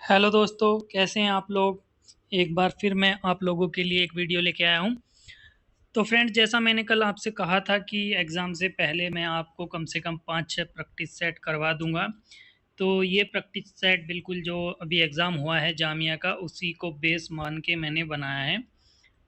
Hello दोस्तों, कैसे हैं आप लोग। एक बार फिर मैं आप लोगों के लिए एक वीडियो लेके आया हूँ। तो फ्रेंड्स, जैसा मैंने कल आपसे कहा था कि एग्ज़ाम से पहले मैं आपको कम से कम 5-6 प्रैक्टिस सेट करवा दूँगा। तो ये प्रैक्टिस सेट बिल्कुल जो अभी एग्ज़ाम हुआ है जामिया का, उसी को बेस मान के मैंने बनाया है,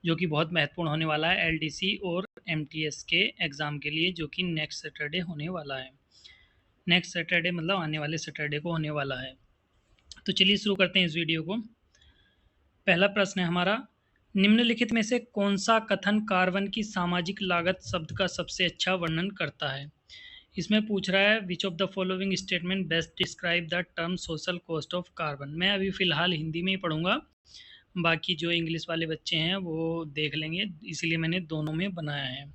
जो कि बहुत महत्वपूर्ण होने वाला है एलडीसी और एमटीएस के एग्ज़ाम के लिए, जो कि नेक्स्ट सैटरडे होने वाला है। नेक्स्ट सैटरडे मतलब आने वाले सैटरडे को होने वाला है। तो चलिए शुरू करते हैं इस वीडियो को। पहला प्रश्न है हमारा, निम्नलिखित में से कौन सा कथन कार्बन की सामाजिक लागत शब्द का सबसे अच्छा वर्णन करता है। इसमें पूछ रहा है which of the following statement best describe the term social cost of carbon. मैं अभी फ़िलहाल हिंदी में ही पढ़ूंगा, बाकी जो इंग्लिश वाले बच्चे हैं वो देख लेंगे, इसलिए मैंने दोनों में बनाया है।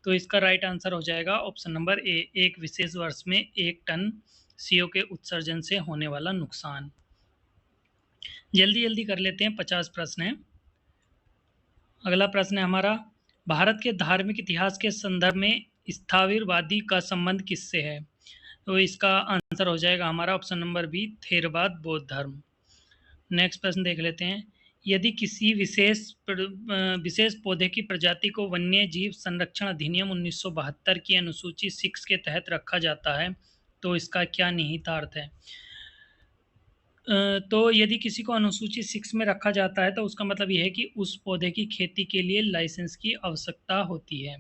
तो इसका राइट आंसर हो जाएगा ऑप्शन नंबर ए, एक विशेष वर्ष में 1 टन CO के उत्सर्जन से होने वाला नुकसान। जल्दी जल्दी कर लेते हैं, 50 प्रश्न हैं। अगला प्रश्न है हमारा, भारत के धार्मिक इतिहास के संदर्भ में स्थाविरवादी का संबंध किससे है। तो इसका आंसर हो जाएगा हमारा ऑप्शन नंबर बी, थेरवाद बौद्ध धर्म। नेक्स्ट प्रश्न देख लेते हैं, यदि किसी विशेष पौधे की प्रजाति को वन्य जीव संरक्षण अधिनियम 1972 की अनुसूची 6 के तहत रखा जाता है तो इसका क्या निहितार्थ है। तो यदि किसी को अनुसूची 6 में रखा जाता है तो उसका मतलब यह है कि उस पौधे की खेती के लिए लाइसेंस की आवश्यकता होती है।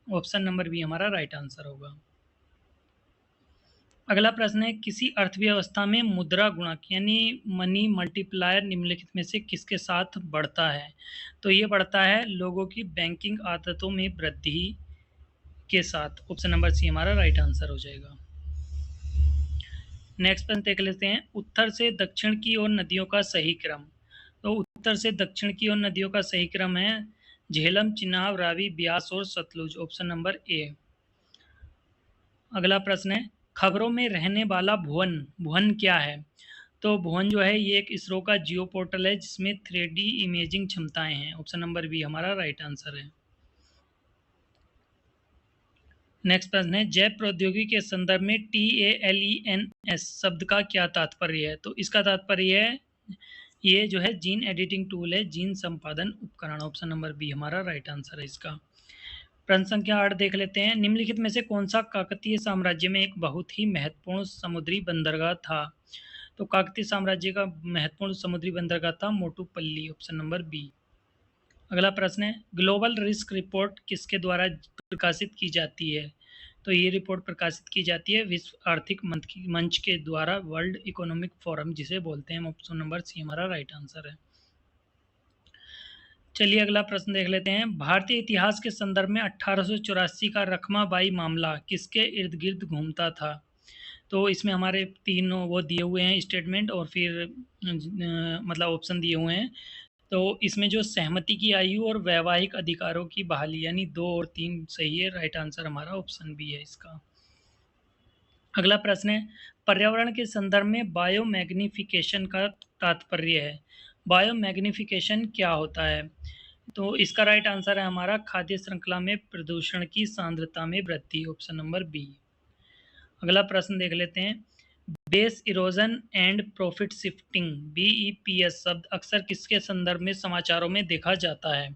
ऑप्शन नंबर बी हमारा राइट आंसर होगा। अगला प्रश्न है, किसी अर्थव्यवस्था में मुद्रा गुणक यानी मनी मल्टीप्लायर निम्नलिखित में से किसके साथ बढ़ता है। तो ये बढ़ता है लोगों की बैंकिंग आदतों में वृद्धि के साथ। ऑप्शन नंबर सी हमारा राइट आंसर हो जाएगा। नेक्स्ट प्रश्न देख लेते हैं, उत्तर से दक्षिण की ओर नदियों का सही क्रम। तो उत्तर से दक्षिण की ओर नदियों का सही क्रम है झेलम, चिनाब, रावी, ब्यास और सतलुज। Option number A. अगला प्रश्न है, खबरों में रहने वाला भुवन भुवन क्या है। तो भुवन जो है ये एक इसरो का जियो पोर्टल है जिसमें 3D इमेजिंग क्षमताएं हैं। ऑप्शन नंबर बी हमारा राइट आंसर है। नेक्स्ट प्रश्न है, जैव प्रौद्योगिकी के संदर्भ में TALENS शब्द का क्या तात्पर्य है। तो इसका तात्पर्य है ये जो है जीन एडिटिंग टूल है, जीन संपादन उपकरण। ऑप्शन नंबर बी हमारा राइट आंसर है इसका। प्रश्न संख्या 8 देख लेते हैं, निम्नलिखित में से कौन सा काकतीय साम्राज्य में एक बहुत ही महत्वपूर्ण समुद्री बंदरगाह था। तो काकतीय साम्राज्य का महत्वपूर्ण समुद्री बंदरगाह था मोटुपल्ली। Option number B. अगला प्रश्न है, ग्लोबल रिस्क रिपोर्ट किसके द्वारा प्रकाशित की जाती है। तो ये रिपोर्ट प्रकाशित की जाती है विश्व आर्थिक मंच के द्वारा, वर्ल्ड इकोनॉमिक फोरम जिसे बोलते हैं। ऑप्शन नंबर सी हमारा राइट आंसर है। चलिए अगला प्रश्न देख लेते हैं, भारतीय इतिहास के संदर्भ में 1884 का रखमाबाई मामला किसके इर्द गिर्द घूमता था। तो इसमें हमारे तीनों वो दिए हुए हैं स्टेटमेंट और फिर मतलब ऑप्शन दिए हुए हैं। तो इसमें जो सहमति की आयु और वैवाहिक अधिकारों की बहाली यानी 2 और 3 सही है। राइट आंसर हमारा ऑप्शन बी है इसका। अगला प्रश्न है, पर्यावरण के संदर्भ में बायोमैग्निफिकेशन का तात्पर्य है। बायोमैग्निफिकेशन क्या होता है। तो इसका राइट आंसर है हमारा खाद्य श्रृंखला में प्रदूषण की सांद्रता में वृद्धि। Option number B. अगला प्रश्न देख लेते हैं, base erosion and profit shifting BEPS शब्द अक्सर किसके संदर्भ में समाचारों में देखा जाता है।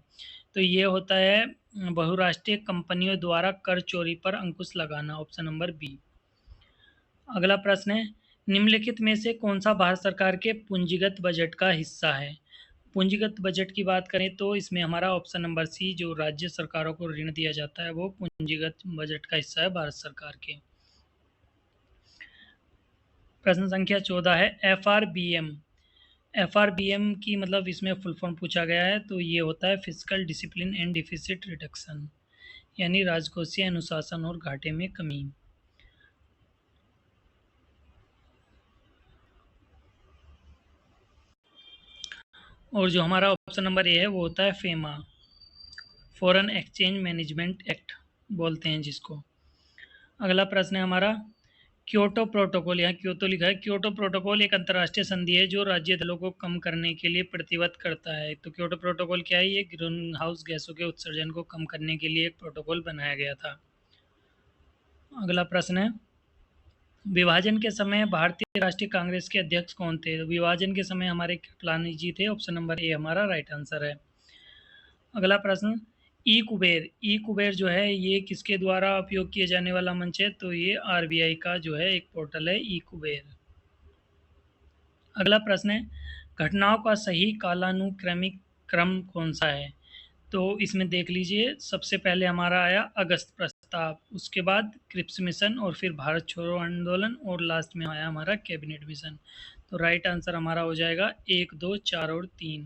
तो ये होता है बहुराष्ट्रीय कंपनियों द्वारा कर चोरी पर अंकुश लगाना। Option number B. अगला प्रश्न है, निम्नलिखित में से कौन सा भारत सरकार के पूंजीगत बजट का हिस्सा है। पूंजीगत बजट की बात करें तो इसमें हमारा ऑप्शन नंबर सी, जो राज्य सरकारों को ऋण दिया जाता है वो पूंजीगत बजट का हिस्सा है भारत सरकार के। प्रश्न संख्या 14 है, FRBM की मतलब इसमें फुल फॉर्म पूछा गया है। तो ये होता है physical discipline and deficit reduction, यानी राजकोषीय अनुशासन और घाटे में कमी। और जो हमारा ऑप्शन नंबर ए है वो होता है FEMA, foreign exchange management act बोलते हैं जिसको। अगला प्रश्न है हमारा, क्योटो प्रोटोकॉल, यहाँ क्योटो लिखा है। क्योटो प्रोटोकॉल एक अंतर्राष्ट्रीय संधि है जो राज्य दलों को कम करने के लिए प्रतिबद्ध करता है। तो क्योटो प्रोटोकॉल क्या है, ये ग्रीन हाउस गैसों के उत्सर्जन को कम करने के लिए एक प्रोटोकॉल बनाया गया था। अगला प्रश्न है, विभाजन के समय भारतीय राष्ट्रीय कांग्रेस के अध्यक्ष कौन थे? तो विभाजन के समय हमारे कृपलानी जी थे। ऑप्शन नंबर ए हमारा राइट आंसर है। अगला प्रश्न, ई कुबेर। ई कुबेर जो है ये किसके द्वारा उपयोग किए जाने वाला मंच है? तो ये आरबीआई का जो है एक पोर्टल है ई कुबेर। अगला प्रश्न है, घटनाओं का सही कालानुक्रमिक क्रम कौन सा है? तो इसमें देख लीजिए, सबसे पहले हमारा आया अगस्त प्रस्ताव, उसके बाद क्रिप्स मिशन और फिर भारत छोड़ो आंदोलन और लास्ट में आया हमारा कैबिनेट मिशन। तो राइट आंसर हमारा हो जाएगा 1, 2, 4 और 3।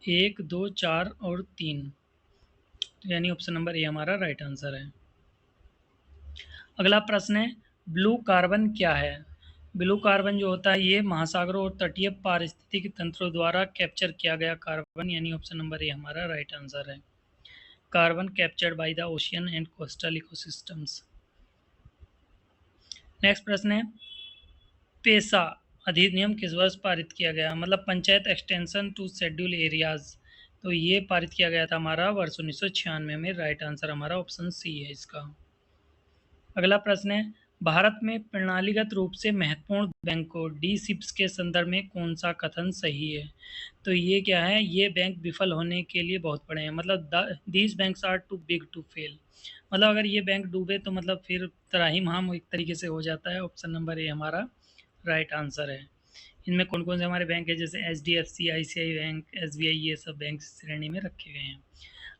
1, 2, 4 और 3, यानी ऑप्शन नंबर ए हमारा राइट आंसर है। अगला प्रश्न है, ब्लू कार्बन क्या है? ब्लू कार्बन जो होता है ये महासागरों और तटीय पारिस्थितिक तंत्रों द्वारा कैप्चर किया गया कार्बन, यानी ऑप्शन नंबर ए हमारा राइट आंसर है। Carbon captured by the ocean and coastal ecosystems. Next प्रश्न है, पेसा अधिनियम किस वर्ष पारित किया गया? मतलब panchayat extension to schedule areas, तो ये पारित किया गया था हमारा वर्ष 1996 में। राइट आंसर हमारा ऑप्शन सी है इसका। अगला प्रश्न है, भारत में प्रणालीगत रूप से महत्वपूर्ण बैंकों डी सिप्स के संदर्भ में कौन सा कथन सही है? तो ये क्या है, ये बैंक विफल होने के लिए बहुत बड़े हैं, मतलब these banks are too big to fail. मतलब अगर ये बैंक डूबे तो मतलब फिर त्राहिमाम एक तरीके से हो जाता है। ऑप्शन नंबर ए हमारा राइट आंसर है। इनमें कौन कौन से हमारे बैंक है, जैसे H D F C, I C I bank, S B I, ये सब बैंक श्रेणी में रखे गए हैं।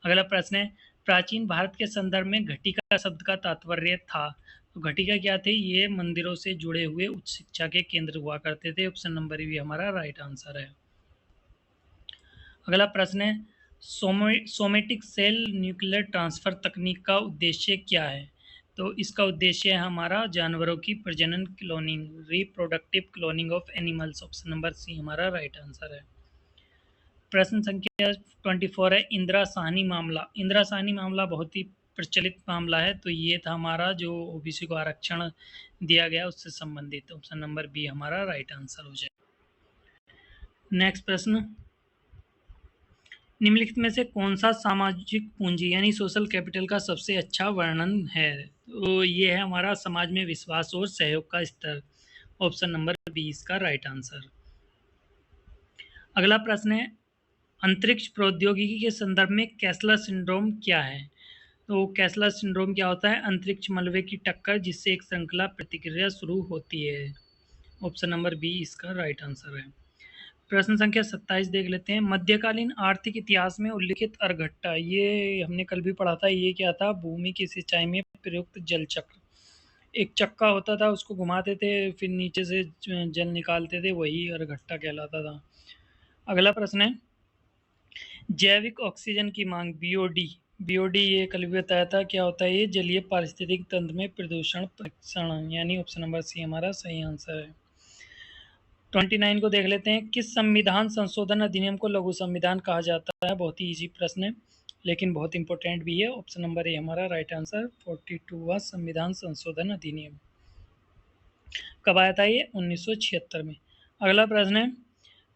अगला प्रश्न है, प्राचीन भारत के संदर्भ में घटिका शब्द का तात्पर्य था? तो घटिका क्या थे? ये मंदिरों से जुड़े हुए उच्च शिक्षा के केंद्र हुआ करते थे। ऑप्शन नंबर भी हमारा राइट आंसर है। अगला प्रश्न है, सोमेटिक सेल न्यूक्लियर ट्रांसफर तकनीक का उद्देश्य क्या है? तो इसका उद्देश्य है हमारा जानवरों की प्रजनन cloning, reproductive cloning of animals. Option number C हमारा राइट आंसर है। प्रश्न संख्या 24 है, इंदिरा साहनी मामला। इंदिरा साहनी मामला बहुत ही प्रचलित मामला है, तो ये था हमारा जो ओबीसी को आरक्षण दिया गया उससे संबंधित। ऑप्शन नंबर बी हमारा राइट आंसर हो जाए। नेक्स्ट प्रश्न, निम्नलिखित में से कौन सा सामाजिक पूंजी यानी सोशल कैपिटल का सबसे अच्छा वर्णन है? तो ये है हमारा समाज में विश्वास और सहयोग का स्तर। ऑप्शन नंबर बी इसका राइट आंसर। अगला प्रश्न है, अंतरिक्ष प्रौद्योगिकी के संदर्भ में कैसलर सिंड्रोम क्या है? तो कैसलर सिंड्रोम क्या होता है? अंतरिक्ष मलबे की टक्कर जिससे एक श्रृंखला प्रतिक्रिया शुरू होती है। ऑप्शन नंबर बी इसका राइट आंसर है। प्रश्न संख्या 27 देख लेते हैं, मध्यकालीन आर्थिक इतिहास में उल्लिखित अर्घट्टा, ये हमने कल भी पढ़ा था। ये क्या था? भूमि की सिंचाई में प्रयुक्त जल चक्र। एक चक्का होता था, उसको घुमाते थे, फिर नीचे से जल निकालते थे, वही अर्घट्टा कहलाता था। अगला प्रश्न है, जैविक ऑक्सीजन की मांग बीओडी। बीओडी ये कल भी बताया था क्या होता है? ये जलीय पारिस्थितिक तंत्र में प्रदूषण परीक्षण, यानी ऑप्शन नंबर सी हमारा सही आंसर है। 29 को देख लेते हैं, किस संविधान संशोधन अधिनियम को लघु संविधान कहा जाता है? बहुत ही इजी प्रश्न है लेकिन बहुत इंपॉर्टेंट भी है। ऑप्शन नंबर ए हमारा राइट आंसर। 42वां संविधान संशोधन अधिनियम कब आया था? ये 1976 में। अगला प्रश्न है,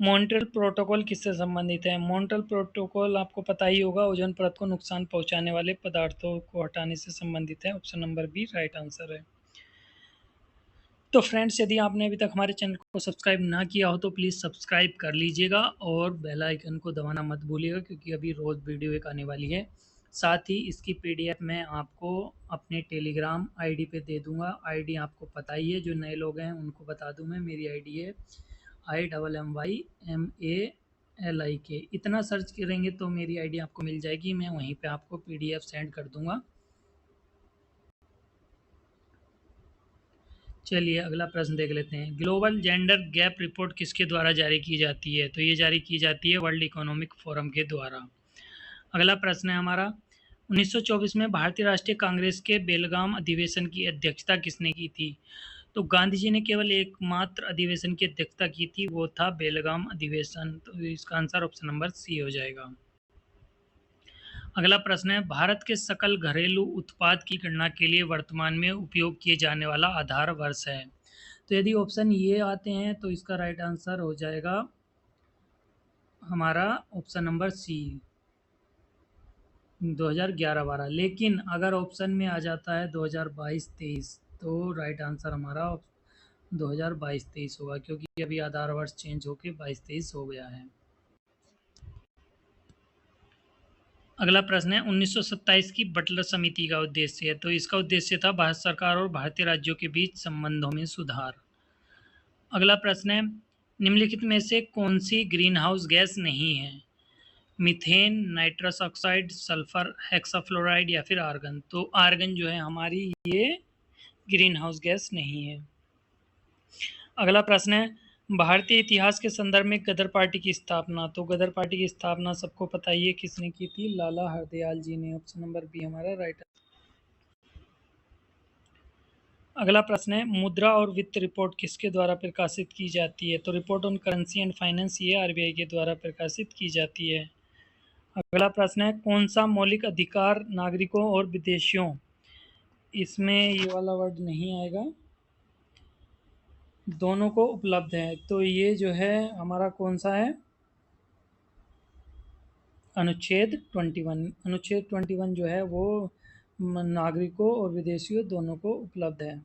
मॉन्ट्रियल प्रोटोकॉल किससे संबंधित है? मॉन्ट्रियल प्रोटोकॉल आपको पता ही होगा, ओजोन परत को नुकसान पहुंचाने वाले पदार्थों को हटाने से संबंधित है। Option number B right answer है। तो फ्रेंड्स, यदि आपने अभी तक हमारे चैनल को सब्सक्राइब ना किया हो तो प्लीज़ सब्सक्राइब कर लीजिएगा और बेल आइकन को दबाना मत भूलिएगा, क्योंकि अभी रोज़ वीडियो एक आने वाली है। साथ ही इसकी पीडीएफ मैं आपको अपने टेलीग्राम आईडी पे दे दूंगा। आईडी आपको पता ही है, जो नए लोग हैं उनको बता दूं मैं, मेरी आईडी है IMMYMALIK। इतना सर्च करेंगे तो मेरी आईडी आपको मिल जाएगी, मैं वहीं पे आपको पीडीएफ सेंड कर दूंगा। चलिए अगला प्रश्न देख लेते हैं, ग्लोबल जेंडर गैप रिपोर्ट किसके द्वारा जारी की जाती है? तो ये जारी की जाती है वर्ल्ड इकोनॉमिक फोरम के द्वारा। अगला प्रश्न है हमारा, 1924 में भारतीय राष्ट्रीय कांग्रेस के बेलगाम अधिवेशन की अध्यक्षता किसने की थी? तो गांधी जी ने केवल एकमात्र अधिवेशन की अध्यक्षता की थी, वो था बेलगाम अधिवेशन। तो इसका आंसर ऑप्शन नंबर सी हो जाएगा। अगला प्रश्न है, भारत के सकल घरेलू उत्पाद की गणना के लिए वर्तमान में उपयोग किए जाने वाला आधार वर्ष है? तो यदि ऑप्शन ये आते हैं तो इसका राइट आंसर हो जाएगा हमारा ऑप्शन नंबर सी 2011-12। लेकिन अगर ऑप्शन में आ जाता है 2022-23 तो राइट आंसर हमारा 2022-23 होगा, क्योंकि अभी आधार वर्ष चेंज होके 22-23 हो गया है। अगला प्रश्न है 1927 की बटलर समिति का उद्देश्य है, तो इसका उद्देश्य था भारत सरकार और भारतीय राज्यों के बीच संबंधों में सुधार। अगला प्रश्न है निम्नलिखित में से कौन सी ग्रीन हाउस गैस नहीं है? Methane, nitrous oxide, sulphur hexafluoride या फिर आर्गन। तो आर्गन जो है हमारी ये ग्रीन हाउस गैस नहीं है। अगला प्रश्न है भारतीय इतिहास के संदर्भ में गदर पार्टी की स्थापना। तो गदर पार्टी की स्थापना सबको पता ही है किसने की थी, लाला हरदयाल जी ने। ऑप्शन नंबर बी हमारा राइट। अगला प्रश्न है मुद्रा और वित्त रिपोर्ट किसके द्वारा प्रकाशित की जाती है? तो report on currency and finance ये आरबीआई के द्वारा प्रकाशित की जाती है। अगला प्रश्न है कौन सा मौलिक अधिकार नागरिकों और विदेशियों, इसमें ये वाला वर्ड नहीं आएगा, दोनों को उपलब्ध है। तो ये जो है हमारा कौन सा है? अनुच्छेद 21। अनुच्छेद 21 जो है वो नागरिकों और विदेशियों दोनों को उपलब्ध है।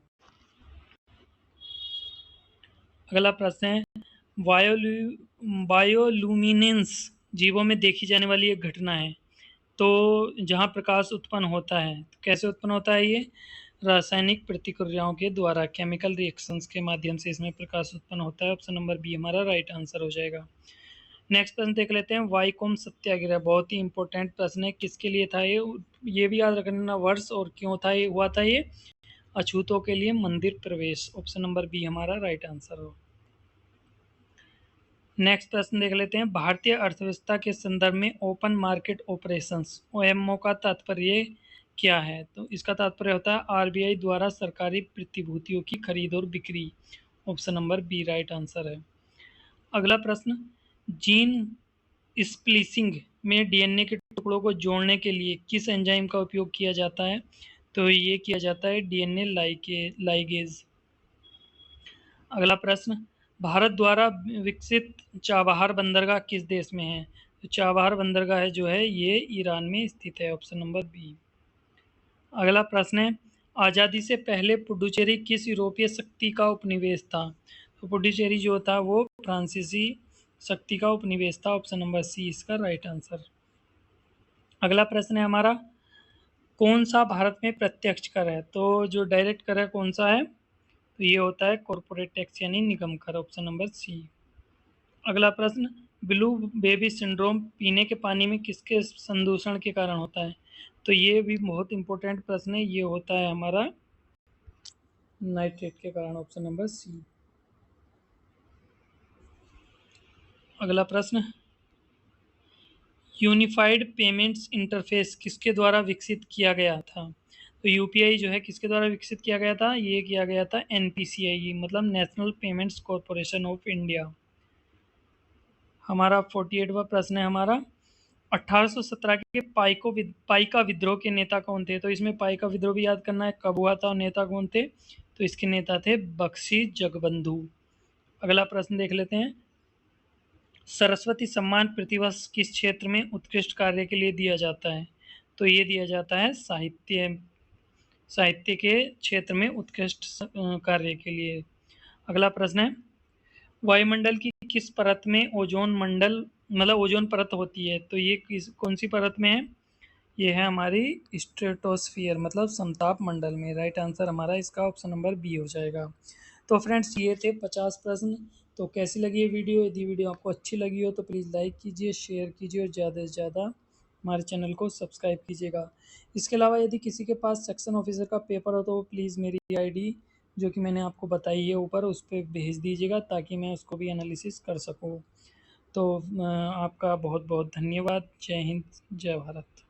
अगला प्रश्न है बायोलुमिनेंस जीवों में देखी जाने वाली एक घटना है, तो जहाँ प्रकाश उत्पन्न होता है, तो कैसे उत्पन्न होता है? ये रासायनिक प्रतिक्रियाओं के द्वारा, केमिकल रिएक्शंस के माध्यम से इसमें प्रकाश उत्पन्न होता है। ऑप्शन नंबर बी हमारा राइट आंसर हो जाएगा। नेक्स्ट प्रश्न देख लेते हैं वाईकोम सत्याग्रह, बहुत ही इंपॉर्टेंट प्रश्न है। किसके लिए था ये भी याद रखना वर्ष और क्यों था ये हुआ था। ये अछूतों के लिए मंदिर प्रवेश। ऑप्शन नंबर बी हमारा राइट आंसर हो। नेक्स्ट प्रश्न देख लेते हैं भारतीय अर्थव्यवस्था के संदर्भ में ओपन मार्केट ऑपरेशंस ओएमओ का तात्पर्य क्या है? तो इसका तात्पर्य होता है आरबीआई द्वारा सरकारी प्रतिभूतियों की खरीद और बिक्री। Option number B right answer है। अगला प्रश्न जीन स्प्लिसिंग में डीएनए के टुकड़ों को जोड़ने के लिए किस एंजाइम का उपयोग किया जाता है? तो ये किया जाता है डीएनए लाइगेज। अगला प्रश्न भारत द्वारा विकसित चाबहार बंदरगाह किस देश में है? तो चाबहार बंदरगाह जो है ये ईरान में स्थित है। Option number B. अगला प्रश्न है आज़ादी से पहले पुडुचेरी किस यूरोपीय शक्ति का उपनिवेश था? तो पुडुचेरी जो था वो फ्रांसीसी शक्ति का उपनिवेश था। ऑप्शन नंबर सी इसका राइट आंसर। अगला प्रश्न है हमारा कौन सा भारत में प्रत्यक्ष कर है? तो जो डायरेक्ट कर है कौन सा है? तो ये होता है कॉर्पोरेट टैक्स यानी निगम कर। Option number C. अगला प्रश्न ब्लू बेबी सिंड्रोम पीने के पानी में किसके संदूषण के कारण होता है? तो ये भी बहुत इंपॉर्टेंट प्रश्न है, ये होता है हमारा नाइट्रेट के कारण। Option number C. अगला प्रश्न यूनिफाइड पेमेंट्स इंटरफेस किसके द्वारा विकसित किया गया था? तो यूपीआई जो है किसके द्वारा विकसित किया गया था? ये किया गया था एनपीसीआई मतलब national payments corporation of India. हमारा 48वां प्रश्न है हमारा 1817 के पाइका विद्रोह के नेता कौन थे? तो इसमें पाइका विद्रोह भी याद करना है कब हुआ था और नेता कौन थे। तो इसके नेता थे बख्शी जगबंधु। अगला प्रश्न देख लेते हैं सरस्वती सम्मान प्रतिवर्ष किस क्षेत्र में उत्कृष्ट कार्य के लिए दिया जाता है? तो ये दिया जाता है साहित्य के क्षेत्र में उत्कृष्ट कार्य के लिए। अगला प्रश्न है वायुमंडल की किस परत में ओजोन मंडल मतलब ओजोन परत होती है? तो ये कौन सी परत में है? ये है हमारी स्ट्रेटोस्फियर मतलब समताप मंडल में। राइट आंसर हमारा इसका ऑप्शन नंबर बी हो जाएगा। तो फ्रेंड्स ये थे 50 प्रश्न। तो कैसी लगी ये वीडियो? यदि वीडियो आपको अच्छी लगी हो तो प्लीज़ लाइक कीजिए, शेयर कीजिए और ज़्यादा से ज़्यादा हमारे चैनल को सब्सक्राइब कीजिएगा। इसके अलावा यदि किसी के पास सेक्शन ऑफिसर का पेपर हो तो प्लीज़ मेरी आईडी जो कि मैंने आपको बताई है ऊपर उस पर भेज दीजिएगा ताकि मैं उसको भी एनालिसिस कर सकूँ। तो आपका बहुत बहुत धन्यवाद। जय हिंद, जय भारत।